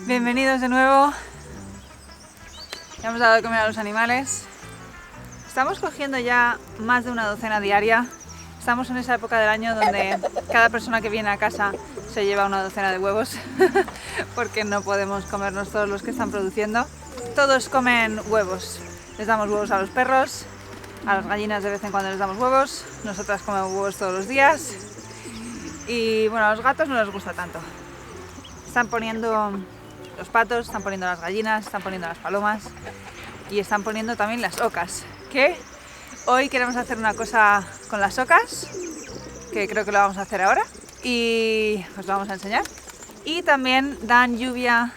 Bienvenidos de nuevo. Ya hemos dado de comer a los animales. Estamos cogiendo ya más de una docena diaria. Estamos en esa época del año donde cada persona que viene a casa se lleva una docena de huevos porque no podemos comernos todos los que están produciendo. Todos comen huevos. Les damos huevos a los perros, a las gallinas de vez en cuando les damos huevos. Nosotras comemos huevos todos los días. Y bueno, a los gatos no les gusta tanto. Están poniendo los patos, están poniendo las gallinas, están poniendo las palomas y están poniendo también las ocas, que hoy queremos hacer una cosa con las ocas, que creo que lo vamos a hacer ahora y os lo vamos a enseñar. Y también dan lluvia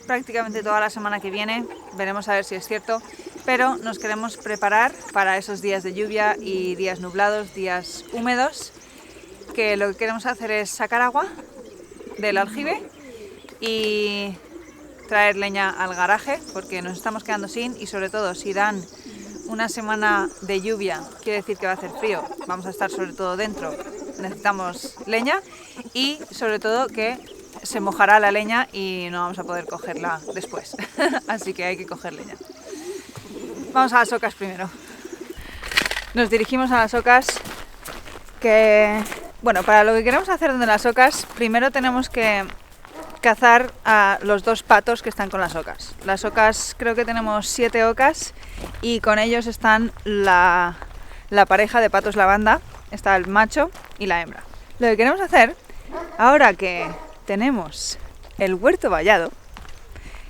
prácticamente toda la semana que viene, veremos a ver si es cierto, pero nos queremos preparar para esos días de lluvia y días nublados, días húmedos, que lo que queremos hacer es sacar agua del aljibe y traer leña al garaje porque nos estamos quedando sin, y sobre todo si dan una semana de lluvia quiere decir que va a hacer frío, vamos a estar sobre todo dentro, necesitamos leña y sobre todo que se mojará la leña y no vamos a poder cogerla después así que hay que coger leña. Vamos a las ocas primero. Nos dirigimos a las ocas, que bueno, para lo que queremos hacer de las ocas primero tenemos que cazar a los dos patos que están con las ocas. Las ocas, creo que tenemos 7 ocas y con ellos están la pareja de patos lavanda, está el macho y la hembra. Lo que queremos hacer, ahora que tenemos el huerto vallado,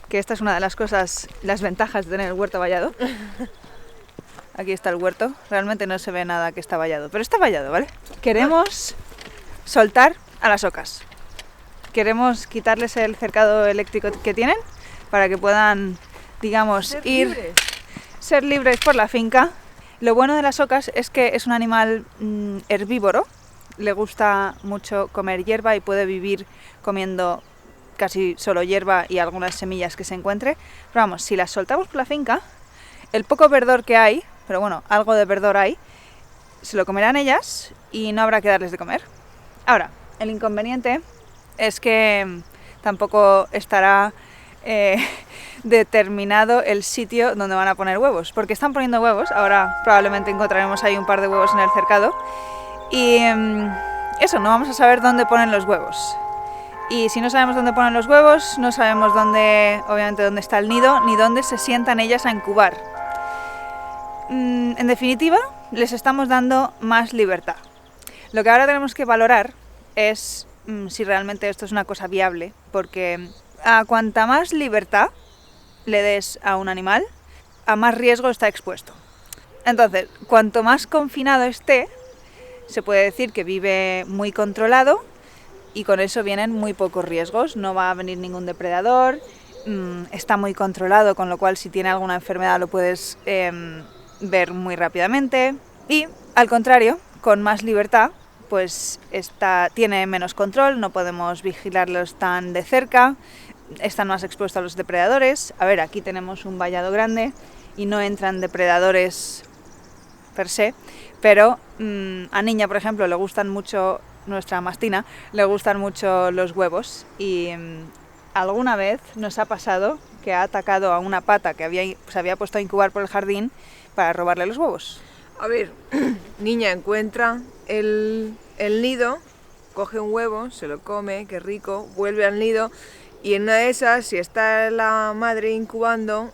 que esta es una de las cosas, las ventajas de tener el huerto vallado. Aquí está el huerto, realmente no se ve nada que está vallado, pero está vallado, ¿vale? Queremos soltar a las ocas. Queremos quitarles el cercado eléctrico que tienen para que puedan, digamos, ser libres por la finca. Lo bueno de las ocas es que es un animal herbívoro, le gusta mucho comer hierba y puede vivir comiendo casi solo hierba y algunas semillas que se encuentre. Pero vamos, si las soltamos por la finca, el poco verdor que hay, pero bueno, algo de verdor hay, se lo comerán ellas y no habrá que darles de comer. Ahora, el inconveniente es que tampoco estará determinado el sitio donde van a poner huevos, porque están poniendo huevos, ahora probablemente encontraremos ahí un par de huevos en el cercado y eso, no vamos a saber dónde ponen los huevos. Y si no sabemos dónde ponen los huevos, no sabemos dónde, obviamente, dónde está el nido, ni dónde se sientan ellas a incubar. En definitiva, les estamos dando más libertad. Lo que ahora tenemos que valorar es si realmente esto es una cosa viable, porque a cuanta más libertad le des a un animal, a más riesgo está expuesto. Entonces, cuanto más confinado esté, se puede decir que vive muy controlado y con eso vienen muy pocos riesgos, no va a venir ningún depredador, está muy controlado, con lo cual si tiene alguna enfermedad lo puedes ver muy rápidamente, y al contrario, con más libertad, pues tiene menos control, no podemos vigilarlos tan de cerca, están más expuestos a los depredadores. A ver, aquí tenemos un vallado grande y no entran depredadores per se, pero a Niña, por ejemplo, le gustan mucho, nuestra mastina, le gustan mucho los huevos y alguna vez nos ha pasado que ha atacado a una pata que se había puesto a incubar por el jardín para robarle los huevos. A ver, Niña encuentra el nido, coge un huevo, se lo come, qué rico, vuelve al nido y en una de esas, si está la madre incubando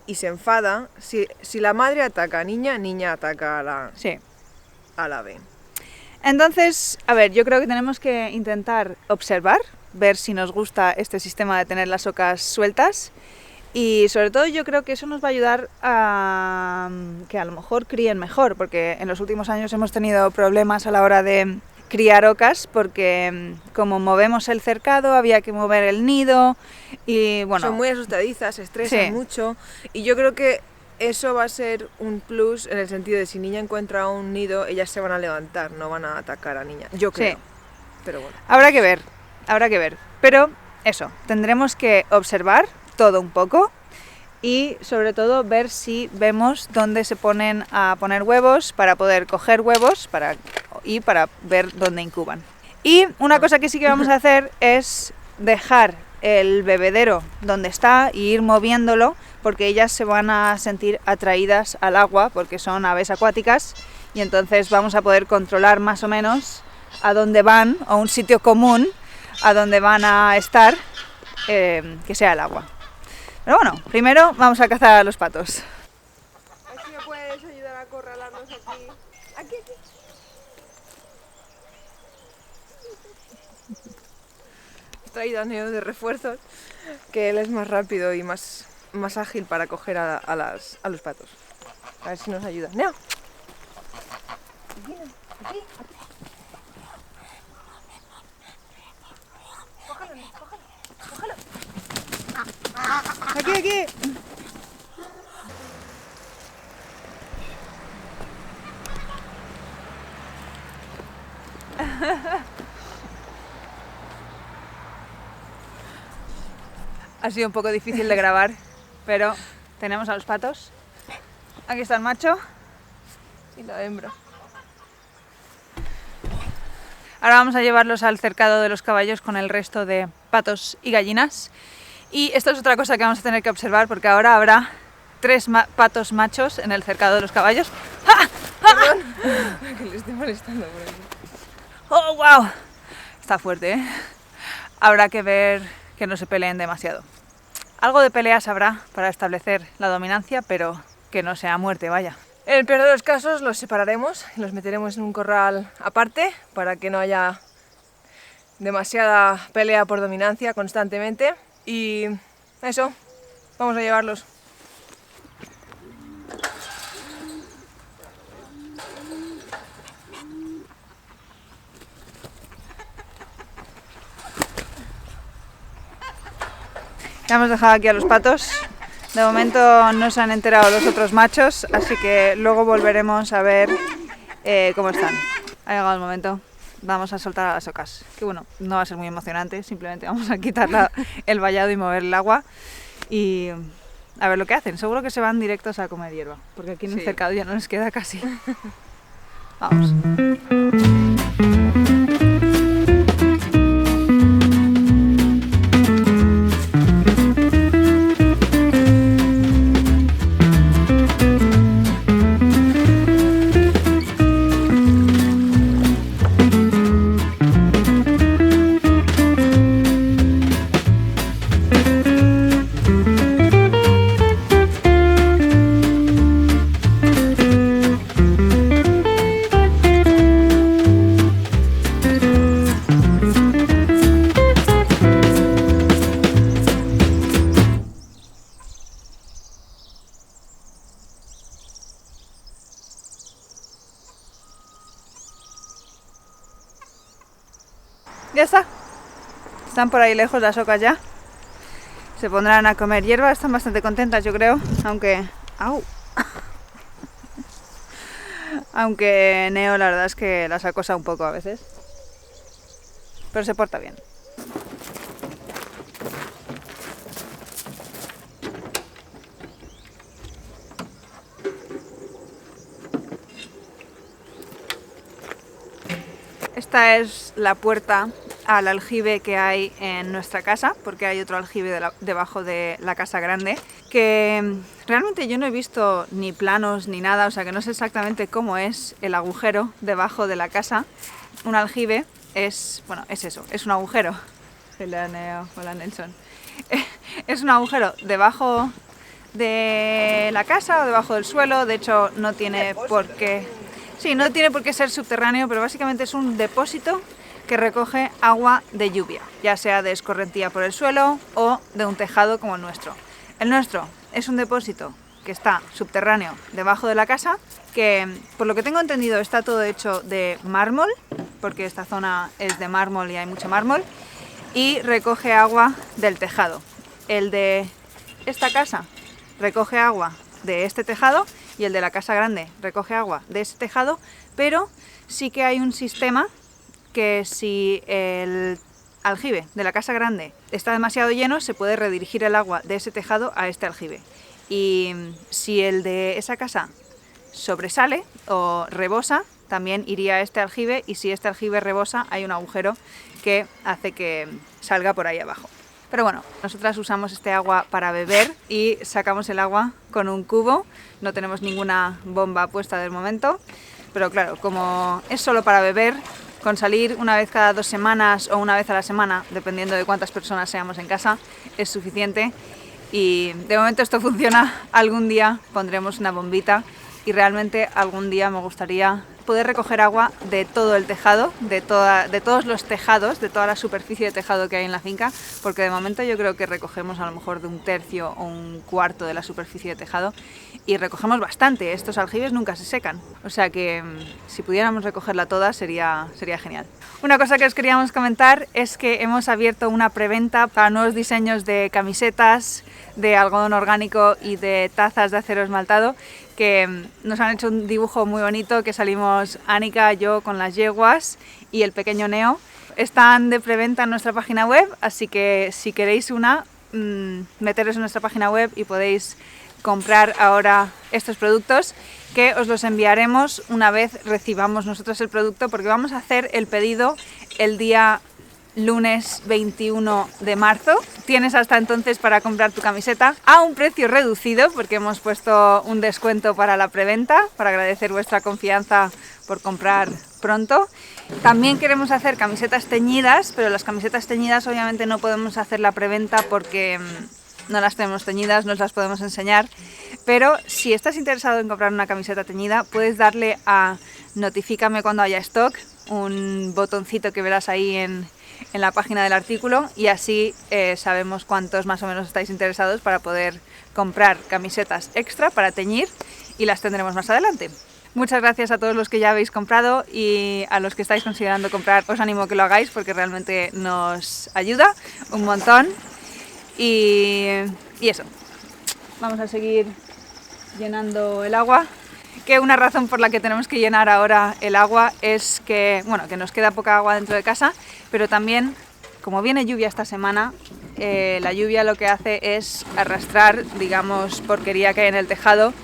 y se enfada, si la madre ataca a Niña, Niña ataca Sí. al ave. Entonces, a ver, yo creo que tenemos que intentar observar, ver si nos gusta este sistema de tener las ocas sueltas. Y sobre todo yo creo que eso nos va a ayudar a que a lo mejor críen mejor, porque en los últimos años hemos tenido problemas a la hora de criar ocas, porque como movemos el cercado había que mover el nido y bueno... Son muy asustadizas, se estresan Sí. mucho y yo creo que eso va a ser un plus en el sentido de si Niña encuentra un nido, ellas se van a levantar, no van a atacar a Niña. Yo creo, Sí. pero bueno. Habrá que ver. Pero eso, tendremos que observar todo un poco y sobre todo ver si vemos dónde se ponen a poner huevos para poder coger huevos para ver dónde incuban. Y una cosa que sí que vamos a hacer es dejar el bebedero donde está e ir moviéndolo, porque ellas se van a sentir atraídas al agua porque son aves acuáticas y entonces vamos a poder controlar más o menos a dónde van, o un sitio común a donde van a estar, que sea el agua. Pero bueno, primero vamos a cazar a los patos. A ver si me puedes ayudar a acorralarlos aquí. Aquí. He traído a Neo de refuerzos, que él es más rápido y más ágil para coger a los patos. A ver si nos ayuda. Neo. Aquí. Cógelo. Aquí. Ha sido un poco difícil de grabar, pero tenemos a los patos. Aquí está el macho. Y la hembra. Ahora vamos a llevarlos al cercado de los caballos con el resto de patos y gallinas. Y esto es otra cosa que vamos a tener que observar, porque ahora habrá 3 patos machos en el cercado de los caballos. ¡Ah! Perdón, que le estoy molestando por aquí. ¡Oh, wow! Está fuerte, ¿eh? Habrá que ver que no se peleen demasiado. Algo de peleas habrá para establecer la dominancia, pero que no sea muerte, vaya. En el peor de los casos los separaremos y los meteremos en un corral aparte para que no haya demasiada pelea por dominancia constantemente. Y eso, vamos a llevarlos. Ya hemos dejado aquí a los patos. De momento no se han enterado los otros machos, así que luego volveremos a ver cómo están. Ha llegado el momento. Vamos a soltar a las ocas. Que bueno, no va a ser muy emocionante, simplemente vamos a quitar el vallado y mover el agua y a ver lo que hacen. Seguro que se van directos a comer hierba, porque aquí en el cercado ya no les queda casi. Vamos. Ya está. Están por ahí lejos las ocas ya. Se pondrán a comer hierba. Están bastante contentas, yo creo. Aunque... ¡Au! Aunque Neo la verdad es que las acosa un poco a veces. Pero se porta bien. Esta es la puerta al aljibe que hay en nuestra casa, porque hay otro aljibe debajo de la casa grande, que realmente yo no he visto ni planos ni nada, o sea que no sé exactamente cómo es el agujero debajo de la casa. Un aljibe es, bueno, es eso, es un agujero. Hola Neo, hola Nelson. Es un agujero debajo de la casa o debajo del suelo, de hecho no tiene por qué... Sí, no tiene por qué ser subterráneo, pero básicamente es un depósito que recoge agua de lluvia, ya sea de escorrentía por el suelo o de un tejado como el nuestro. El nuestro es un depósito que está subterráneo debajo de la casa, que por lo que tengo entendido está todo hecho de mármol, porque esta zona es de mármol y hay mucho mármol, y recoge agua del tejado. El de esta casa recoge agua de este tejado y el de la casa grande recoge agua de ese tejado, pero sí que hay un sistema que si el aljibe de la casa grande está demasiado lleno, se puede redirigir el agua de ese tejado a este aljibe. Y si el de esa casa sobresale o rebosa, también iría a este aljibe, y si este aljibe rebosa, hay un agujero que hace que salga por ahí abajo. Pero bueno, nosotras usamos este agua para beber y sacamos el agua con un cubo. No tenemos ninguna bomba puesta de momento, pero claro, como es solo para beber, con salir una vez cada 2 semanas o una vez a la semana, dependiendo de cuántas personas seamos en casa, es suficiente. Y de momento esto funciona. Algún día pondremos una bombita y realmente algún día me gustaría poder recoger agua de todo el tejado, de todos los tejados, de toda la superficie de tejado que hay en la finca, porque de momento yo creo que recogemos a lo mejor de 1/3 o 1/4 de la superficie de tejado, y recogemos bastante. Estos aljibes nunca se secan, o sea que si pudiéramos recogerla toda sería genial. Una cosa que os queríamos comentar es que hemos abierto una preventa para nuevos diseños de camisetas de algodón orgánico y de tazas de acero esmaltado, que nos han hecho un dibujo muy bonito, que salimos Anika, yo con las yeguas y el pequeño Neo. Están de preventa en nuestra página web, así que si queréis una, meteros en nuestra página web y podéis comprar ahora estos productos, que os los enviaremos una vez recibamos nosotros el producto, porque vamos a hacer el pedido el día lunes 21 de marzo. Tienes hasta entonces para comprar tu camiseta a un precio reducido, porque hemos puesto un descuento para la preventa, para agradecer vuestra confianza por comprar pronto. También queremos hacer camisetas teñidas, pero las camisetas teñidas obviamente no podemos hacer la preventa porque no las tenemos teñidas, no os las podemos enseñar. Pero si estás interesado en comprar una camiseta teñida, puedes darle a notifícame cuando haya stock, un botoncito que verás ahí en la página del artículo, y así sabemos cuántos más o menos estáis interesados para poder comprar camisetas extra para teñir, y las tendremos más adelante. Muchas gracias a todos los que ya habéis comprado, y a los que estáis considerando comprar os animo a que lo hagáis porque realmente nos ayuda un montón. Y eso, vamos a seguir llenando el agua. Que una razón por la que tenemos que llenar ahora el agua es que, bueno, que nos queda poca agua dentro de casa, pero también, como viene lluvia esta semana, la lluvia lo que hace es arrastrar, digamos, porquería que hay en el tejado,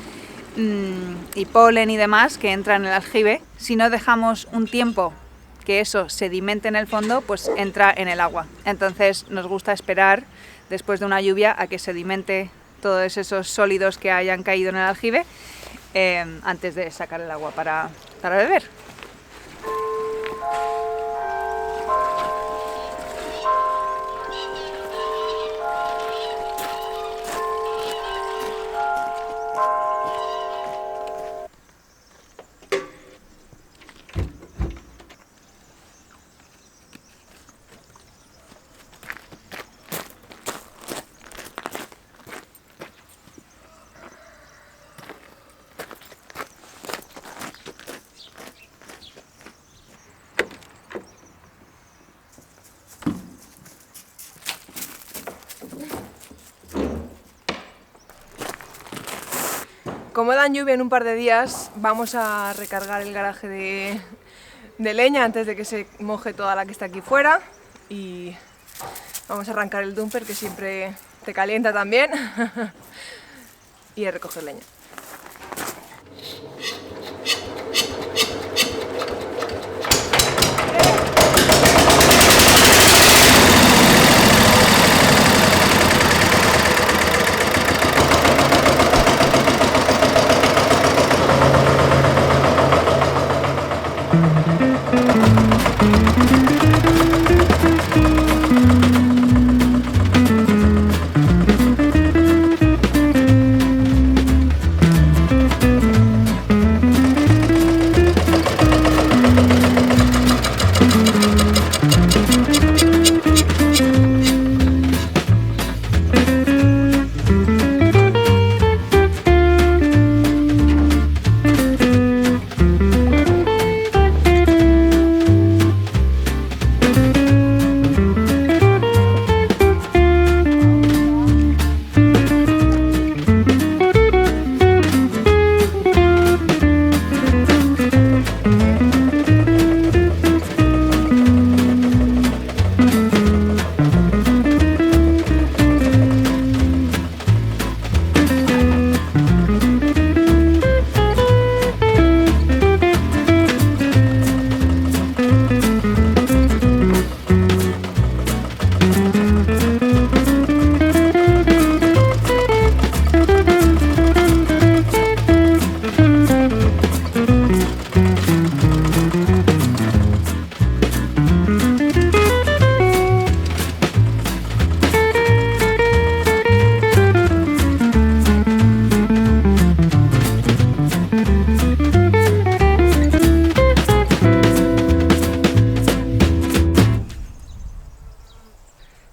y polen y demás que entra en el aljibe. Si no dejamos un tiempo que eso sedimente en el fondo, pues entra en el agua. Entonces nos gusta esperar después de una lluvia a que sedimente todos esos sólidos que hayan caído en el aljibe, antes de sacar el agua para beber. Como dan lluvia en un par de días, vamos a recargar el garaje de leña antes de que se moje toda la que está aquí fuera, y vamos a arrancar el dumper, que siempre te calienta también, y a recoger leña.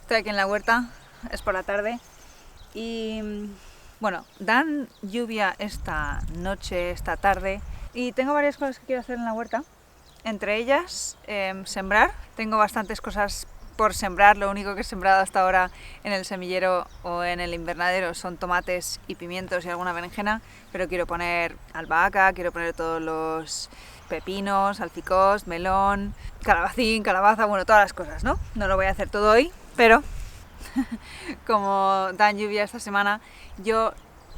Estoy aquí en la huerta, es por la tarde y bueno, dan lluvia esta noche, esta tarde y tengo varias cosas que quiero hacer en la huerta. Entre ellas, sembrar. Tengo bastantes cosas por sembrar. Lo único que he sembrado hasta ahora en el semillero o en el invernadero son tomates y pimientos y alguna berenjena, pero quiero poner albahaca, quiero poner todos los pepinos, alficós, melón, calabacín, calabaza, bueno, todas las cosas, ¿no? No lo voy a hacer todo hoy, pero como dan lluvia esta semana, yo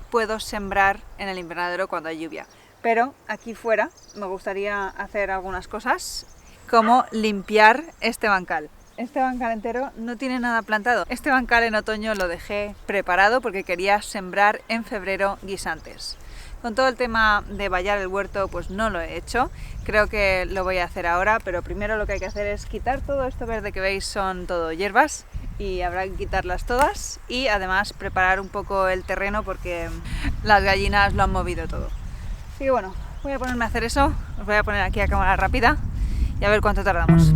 puedo sembrar en el invernadero cuando hay lluvia. Pero aquí fuera me gustaría hacer algunas cosas, como limpiar este bancal. Este bancal entero no tiene nada plantado. Este bancal en otoño lo dejé preparado porque quería sembrar en febrero guisantes. Con todo el tema de vallar el huerto, pues no lo he hecho. Creo que lo voy a hacer ahora, pero primero lo que hay que hacer es quitar todo esto verde que veis, son todo hierbas y habrá que quitarlas todas y además preparar un poco el terreno porque las gallinas lo han movido todo. Así que bueno, voy a ponerme a hacer eso, os voy a poner aquí a cámara rápida y a ver cuánto tardamos.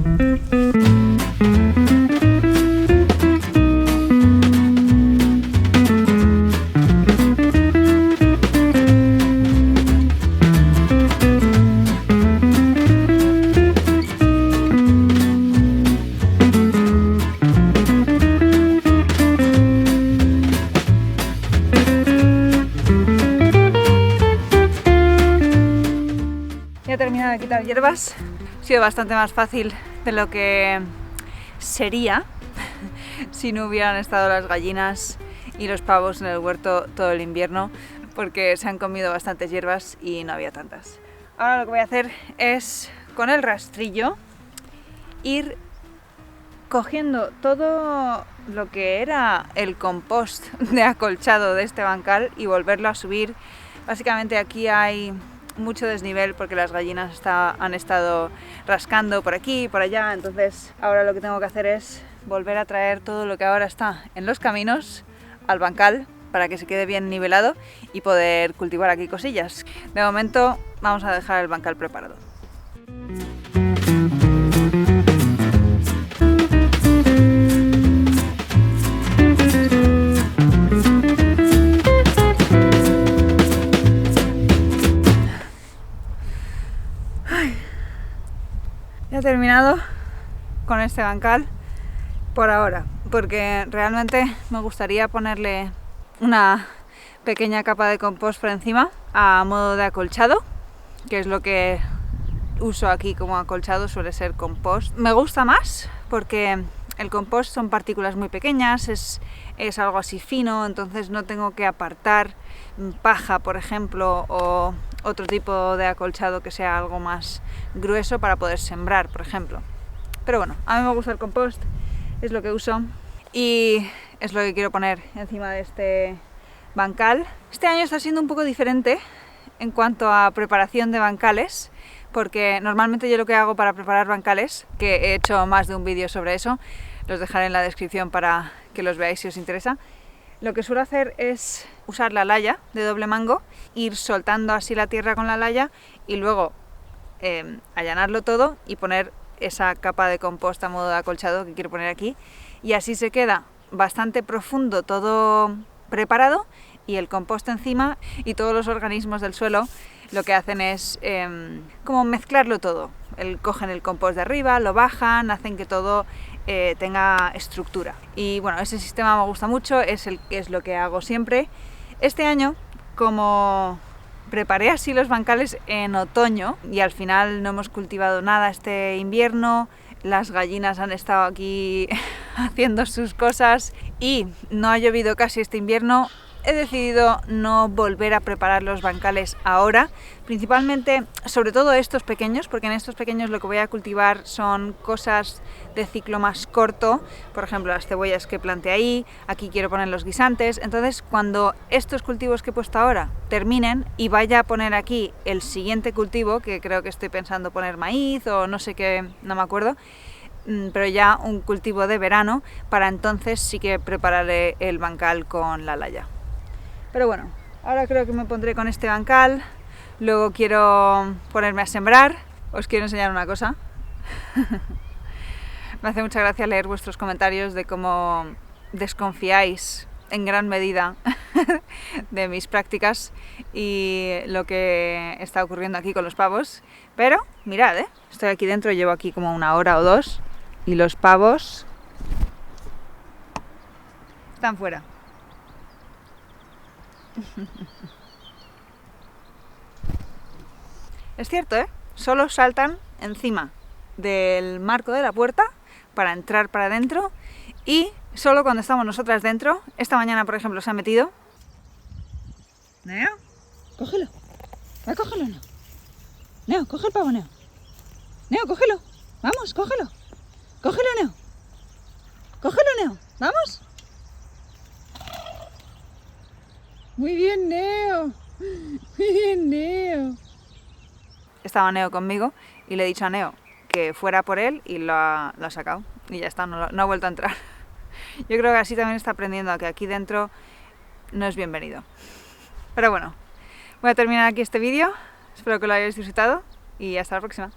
Ya he terminado de quitar hierbas, ha sido bastante más fácil de lo que sería si no hubieran estado las gallinas y los pavos en el huerto todo el invierno, porque se han comido bastantes hierbas y no había tantas. Ahora lo que voy a hacer es, con el rastrillo, ir cogiendo todo lo que era el compost de acolchado de este bancal y volverlo a subir. Básicamente aquí hay mucho desnivel porque las gallinas han estado rascando por aquí y por allá, entonces ahora lo que tengo que hacer es volver a traer todo lo que ahora está en los caminos al bancal para que se quede bien nivelado y poder cultivar aquí cosillas. De momento vamos a dejar el bancal preparado. Ya he terminado con este bancal por ahora, porque realmente me gustaría ponerle una pequeña capa de compost por encima a modo de acolchado, que es lo que uso aquí como acolchado, suele ser compost. Me gusta más porque el compost son partículas muy pequeñas, es algo así fino, entonces no tengo que apartar paja, por ejemplo, o otro tipo de acolchado que sea algo más grueso para poder sembrar, por ejemplo. Pero bueno, a mí me gusta el compost, es lo que uso y es lo que quiero poner encima de este bancal. Este año está siendo un poco diferente en cuanto a preparación de bancales, porque normalmente yo lo que hago para preparar bancales, que he hecho más de un vídeo sobre eso, los dejaré en la descripción para que los veáis si os interesa. Lo que suelo hacer es usar la laya de doble mango, ir soltando así la tierra con la laya y luego allanarlo todo y poner esa capa de compost a modo de acolchado que quiero poner aquí, y así se queda bastante profundo todo preparado y el compost encima, y todos los organismos del suelo lo que hacen es como mezclarlo todo. Cogen el compost de arriba, lo bajan, hacen que todo tenga estructura. Y bueno, ese sistema me gusta mucho, es lo que hago siempre. Este año, como preparé así los bancales en otoño y al final no hemos cultivado nada este invierno, las gallinas han estado aquí haciendo sus cosas y no ha llovido casi este invierno, he decidido no volver a preparar los bancales ahora, principalmente, sobre todo estos pequeños, porque en estos pequeños lo que voy a cultivar son cosas de ciclo más corto, por ejemplo las cebollas que planté ahí, aquí quiero poner los guisantes, entonces cuando estos cultivos que he puesto ahora terminen y vaya a poner aquí el siguiente cultivo, que creo que estoy pensando poner maíz o no sé qué, no me acuerdo, pero ya un cultivo de verano, para entonces sí que prepararé el bancal con la laya. Pero bueno, ahora creo que me pondré con este bancal, luego quiero ponerme a sembrar. Os quiero enseñar una cosa. Me hace mucha gracia leer vuestros comentarios de cómo desconfiáis en gran medida de mis prácticas y lo que está ocurriendo aquí con los pavos. Pero mirad, estoy aquí dentro, llevo aquí como 1 hora o 2 y los pavos están fuera. Es cierto, solo saltan encima del marco de la puerta para entrar para adentro y solo cuando estamos nosotras dentro. Esta mañana, por ejemplo, se ha metido. Neo, cógelo. Va, cógelo, Neo. Neo, coge el pavo, Neo. Neo, cógelo. Vamos, cógelo. Cógelo, Neo. Cógelo, Neo. Vamos. Muy bien, Neo. Muy bien, Neo. Estaba Neo conmigo y le he dicho a Neo que fuera por él y lo ha sacado. Y ya está, no ha vuelto a entrar. Yo creo que así también está aprendiendo a que aquí dentro no es bienvenido. Pero bueno, voy a terminar aquí este vídeo. Espero que lo hayáis disfrutado y hasta la próxima.